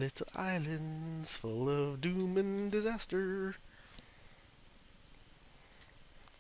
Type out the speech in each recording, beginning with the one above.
Little islands full of doom and disaster.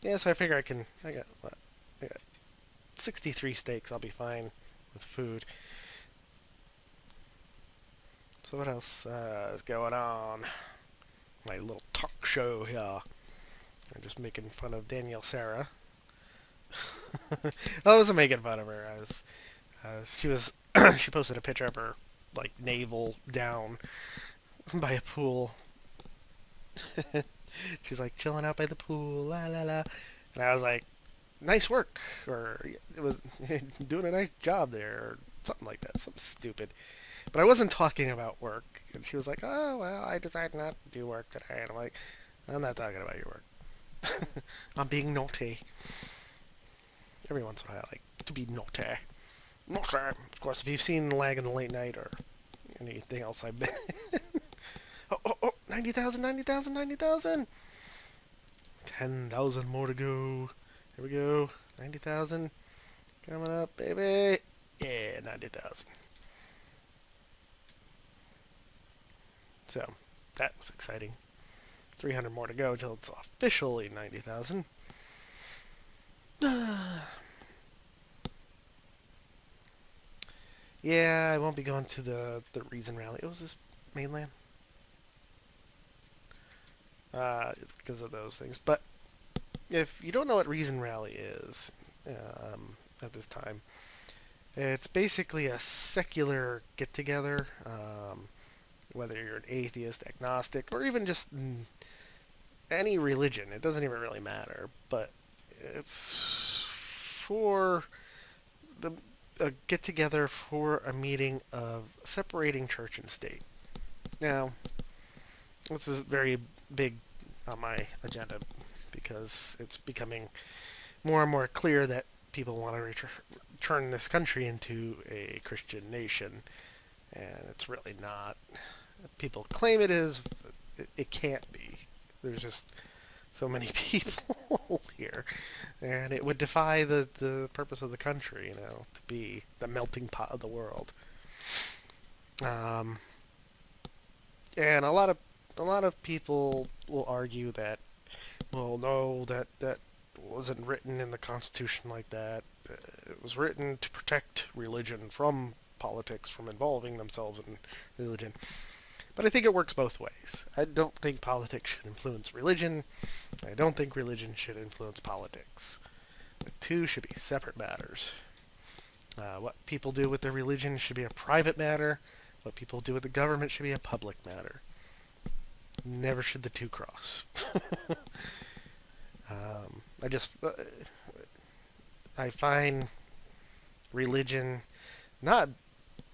Yeah, so I figure I got, what? I got 63 steaks. I'll be fine with food. So what else is going on? My little talk show here. I'm just making fun of Danielle Sarah. I wasn't making fun of her. She was, she posted a picture of her, like, navel down by a pool. She's like chilling out by the pool, la la la. And I was like, nice work, or it was doing a nice job there, or something like that, something stupid. But I wasn't talking about work. And she was like, oh, well, I decided not to do work today. And I'm like, I'm not talking about your work. I'm being naughty. Every once in a while, I like to be naughty. Naughty. Of course, if you've seen Lag in the Late Night or anything else I've been... oh, 90,000, 90,000, 90,000! 10,000 more to go. Here we go. 90,000. Coming up, baby. Yeah, 90,000. So, that was exciting. 300 more to go till it's officially 90,000. Yeah, I won't be going to the Reason Rally. Was this mainland? It's because of those things. But if you don't know what Reason Rally is at this time, it's basically a secular get-together, whether you're an atheist, agnostic, or even just any religion. It doesn't even really matter. But it's for a get-together for a meeting of separating church and state. Now, this is very big on my agenda because it's becoming more and more clear that people want to turn this country into a Christian nation, and it's really not. People claim it is. It can't be. There's just so many people here, and it would defy the purpose of the country, to be the melting pot of the world. And a lot of people will argue that, well, no, that wasn't written in the Constitution like that. It was written to protect religion from politics, from involving themselves in religion. But I think it works both ways. I don't think politics should influence religion. I don't think religion should influence politics. The two should be separate matters. What people do with their religion should be a private matter. What people do with the government should be a public matter. Never should the two cross. I find religion not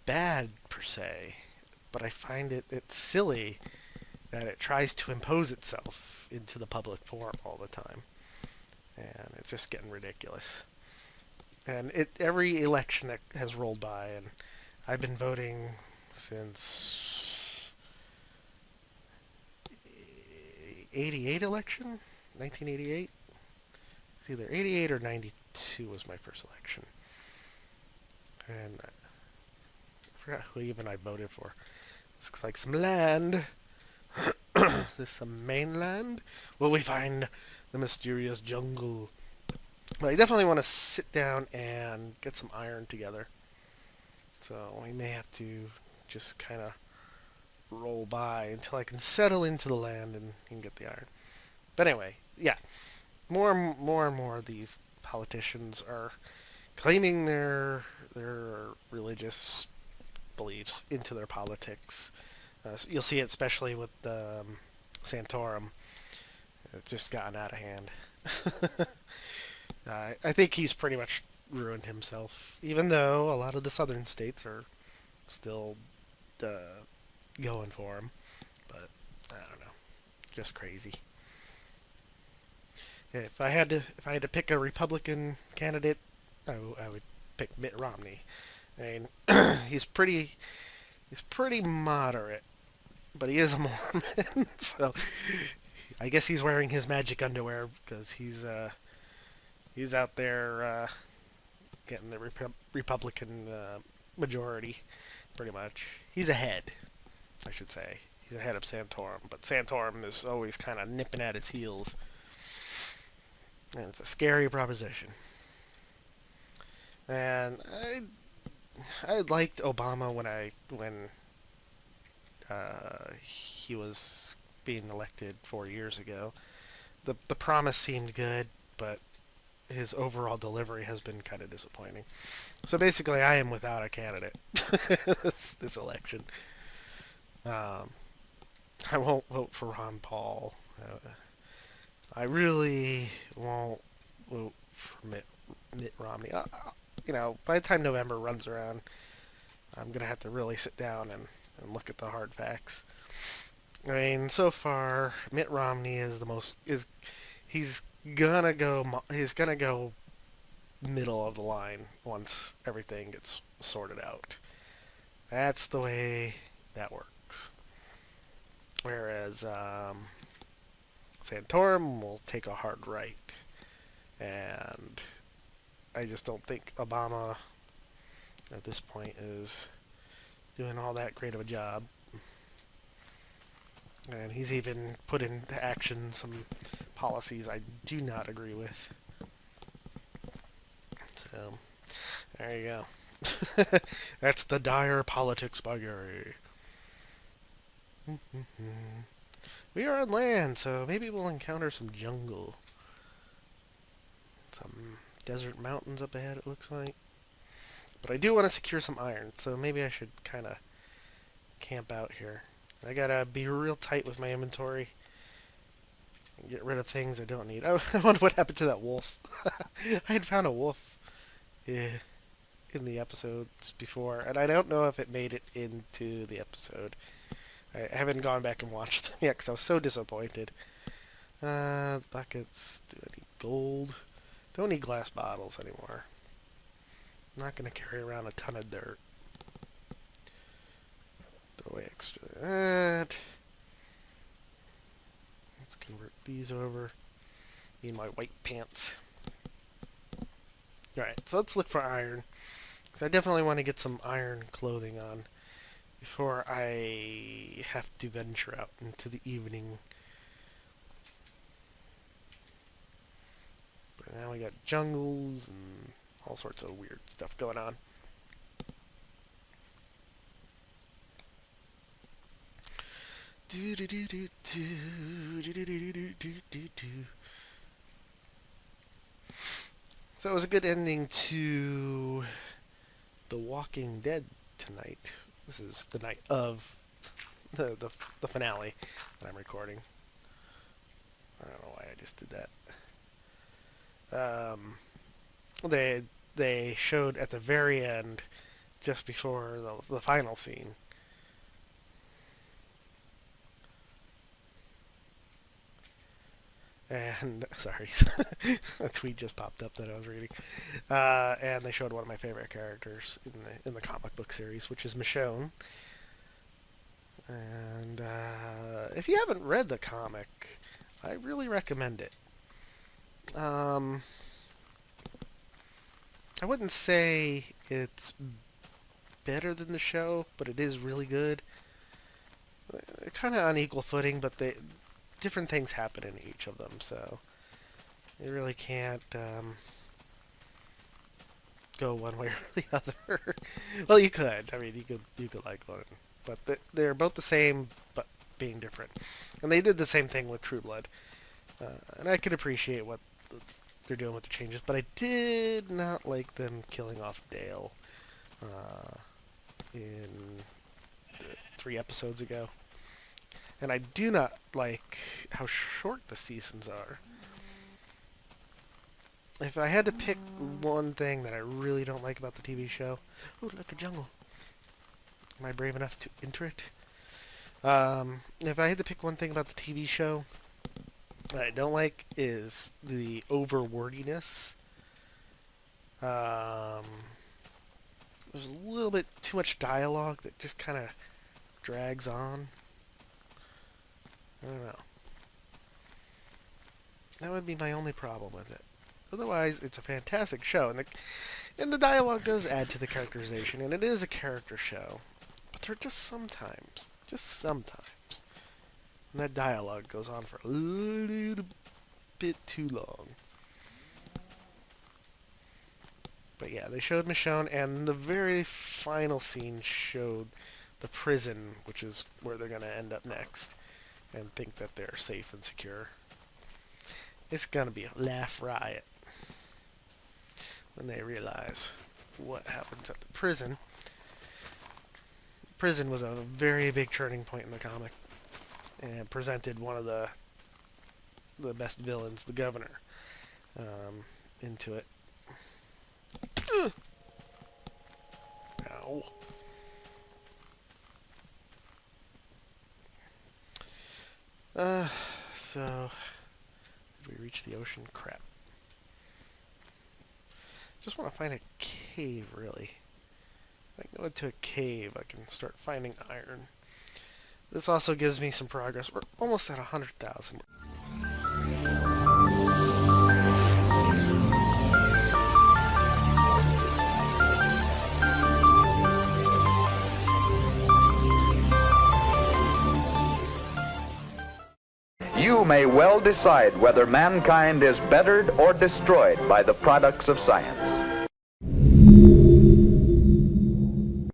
bad per se, but I find it's silly that it tries to impose itself into the public forum all the time. And it's just getting ridiculous. And every election that has rolled by, and I've been voting since 88 election, 1988. It's either 88 or 92 was my first election. And I forgot who even I voted for. This looks like some land. Is this some mainland? Will we find the mysterious jungle? But I definitely want to sit down and get some iron together. So we may have to just kind of roll by until I can settle into the land and get the iron. But anyway, yeah. More and more of these politicians are claiming their religious beliefs into their politics. So you'll see it especially with Santorum. It's just gotten out of hand. I think he's pretty much ruined himself, even though a lot of the southern states are still going for him. But I don't know, just crazy. If I had to pick a Republican candidate, I would pick Mitt Romney. I mean, he's pretty moderate, but he is a Mormon, so I guess he's wearing his magic underwear because he's out there getting the Republican majority, pretty much. He's ahead. I should say. He's ahead of Santorum, but Santorum is always kind of nipping at its heels. And it's a scary proposition. And I liked Obama when he was being elected 4 years ago. The promise seemed good, but his overall delivery has been kind of disappointing. So basically, I am without a candidate this election. I won't vote for Ron Paul. I really won't vote for Mitt Romney. By the time November runs around, I'm gonna have to really sit down and look at the hard facts. I mean, so far, Mitt Romney is he's gonna go middle of the line once everything gets sorted out. That's the way that works. Whereas Santorum will take a hard right, and I just don't think Obama at this point is doing all that great of a job. And he's even put into action some policies I do not agree with. So, there you go. That's the dire politics by Gary. We are on land, so maybe we'll encounter some jungle. Some desert mountains up ahead, it looks like. But I do want to secure some iron, so maybe I should kind of camp out here. I gotta be real tight with my inventory and get rid of things I don't need. I wonder what happened to that wolf. I had found a wolf in the episodes before, and I don't know if it made it into the episode. I haven't gone back and watched them yet because I was so disappointed. Buckets. Do I need gold? Don't need glass bottles anymore. I'm not going to carry around a ton of dirt. Throw away extra of that. Let's convert these over. Need my white pants. Alright, so let's look for iron. Because I definitely want to get some iron clothing on before I have to venture out into the evening. But now we got jungles and all sorts of weird stuff going on. So it was a good ending to The Walking Dead tonight. This is the night of the finale that I'm recording. I don't know why I just did that. They showed at the very end, just before the final scene. And, sorry, a tweet just popped up that I was reading. And they showed one of my favorite characters in the comic book series, which is Michonne. And if you haven't read the comic, I really recommend it. I wouldn't say it's better than the show, but it is really good. They're kind of on equal footing, but different things happen in each of them, so you really can't go one way or the other. Well, you could. I mean, you could like one, but they're both the same, but being different. And they did the same thing with True Blood, and I could appreciate what they're doing with the changes, but I did not like them killing off Dale in 3 episodes ago. And I do not like how short the seasons are. If I had to pick one thing that I really don't like about the TV show... Ooh, look, a jungle. Am I brave enough to enter it? If I had to pick one thing about the TV show that I don't like is the over-wordiness. There's a little bit too much dialogue that just kind of drags on. I don't know. That would be my only problem with it. Otherwise, it's a fantastic show, and the dialogue does add to the characterization, and it is a character show. But filter just sometimes. Just sometimes. And that dialogue goes on for a little bit too long. But yeah, they showed Michonne, and the very final scene showed the prison, which is where they're going to end up next, and think that they're safe and secure. It's going to be a laugh riot when they realize what happens at the prison. Prison was a very big turning point in the comic, and presented one of the best villains, the Governor, into it. Ow. So, did we reach the ocean? Crap. Just want to find a cave, really. If I can go into a cave, I can start finding iron. This also gives me some progress. We're almost at 100,000. You may well decide whether mankind is bettered or destroyed by the products of science.